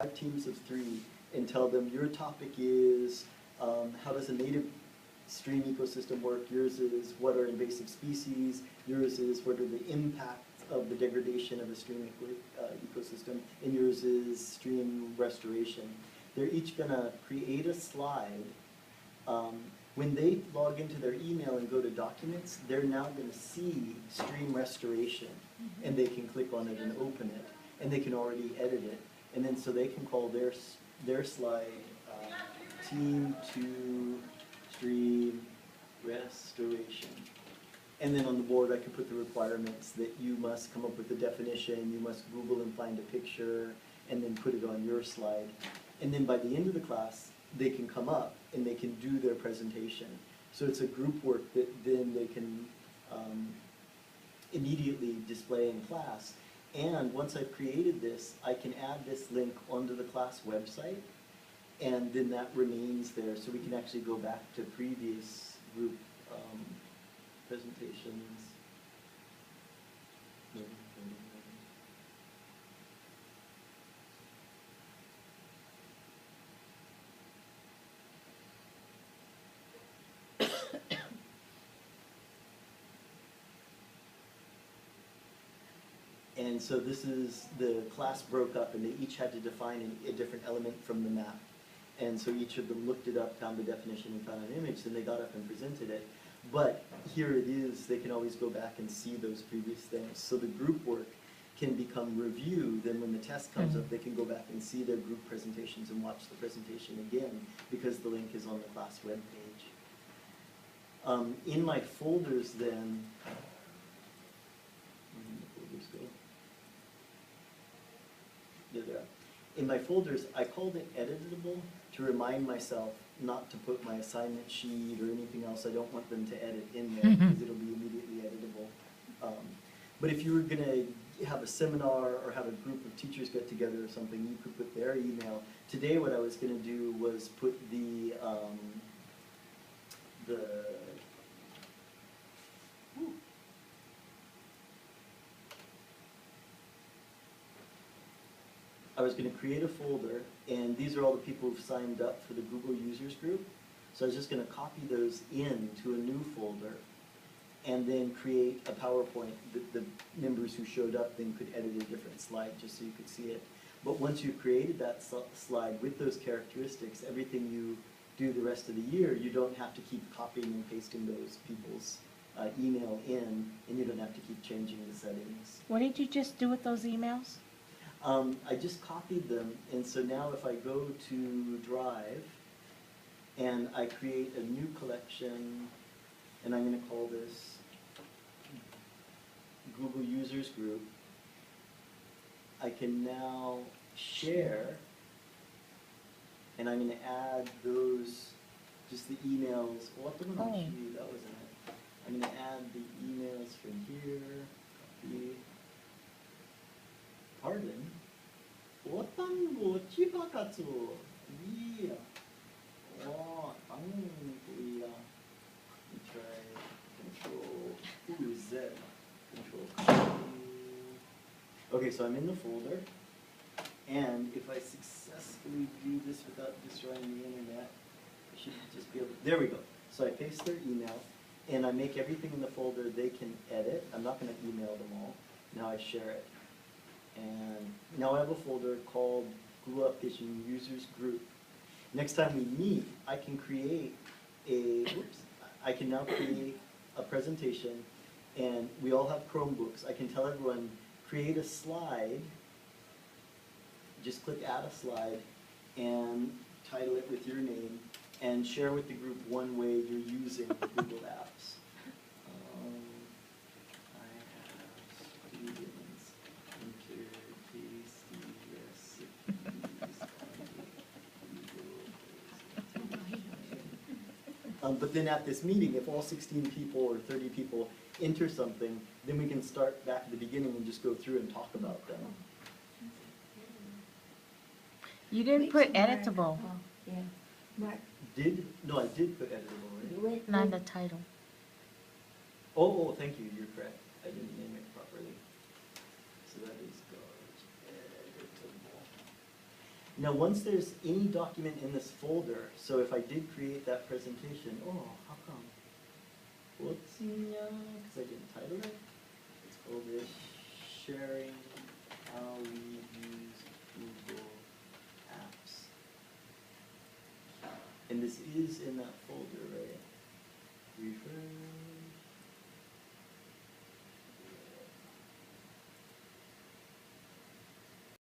teams of 3 and tell them your topic is how does a native stream ecosystem work, yours is what are invasive species, yours is what are the impacts of the degradation of a stream ecosystem, and yours is stream restoration. They're each going to create a slide. When they log into their email and go to documents, they're now going to see stream restoration, and they can click on it and open it, and they can already edit it. And then so they can call their slide Team 2 Stream Restoration. And then on the board I can put the requirements that you must come up with a definition, you must Google and find a picture, and then put it on your slide. And then by the end of the class, they can come up and they can do their presentation. So it's a group work that then they can immediately display in class. And once I've created this, I can add this link onto the class website, and then that remains there, so we can actually go back to previous group presentations. And so this is, the class broke up and they each had to define a different element from the map. And so each of them looked it up, found the definition, and found an image, then they got up and presented it. But here it is, they can always go back and see those previous things. So the group work can become review, then when the test comes up, they can go back and see their group presentations and watch the presentation again, because the link is on the class webpage. In my folders then, where did the folders go? There they are. In my folders, I called it editable to remind myself not to put my assignment sheet or anything else I don't want them to edit in there, because it'll be immediately editable. But if you were going to have a seminar or have a group of teachers get together or something, you could put their email. Today what I was going to do was put I was going to create a folder, and these are all the people who've signed up for the Google users group. So I was just going to copy those into a new folder, and then create a PowerPoint that the members who showed up then could edit a different slide just so you could see it. But once you've created that slide with those characteristics, everything you do the rest of the year, you don't have to keep copying and pasting those people's email in, and you don't have to keep changing the settings. What did you just do with those emails? I just copied them, and so now if I go to Drive, and I create a new collection, and I'm going to call this Google Users Group, I can now share, and I'm going to add those, just the emails. That wasn't it. I'm going to add the emails from here, copy. Pardon? Otango chibakatsu. Yeah. Oh, Anguia. Let me try Control Z. Control. Okay, so I'm in the folder, and if I successfully do this without destroying the internet, I should just be able to. There we go. So I paste their email, and I make everything in the folder they can edit. I'm not going to email them all. Now I share it. And now I have a folder called Google Application Users Group. Next time we meet, I can create I can now create a presentation, and we all have Chromebooks. I can tell everyone, create a slide, just click add a slide, and title it with your name, and share with the group one way you're using Google Apps. I have students enter tasty recipes on but then at this meeting, if all 16 people or 30 people enter something, then we can start back at the beginning and just go through and talk about them. You didn't put editable. Yeah. Mark. No, I did put editable, right? Not the title. Oh, thank you, you're correct. I didn't name it properly. So that is Now, once there's any document in this folder, so if I did create that presentation, oh, how come? Whoopsie, because I didn't title it. Let's call this Sharing How We Use Google Apps. And this is in that folder, right?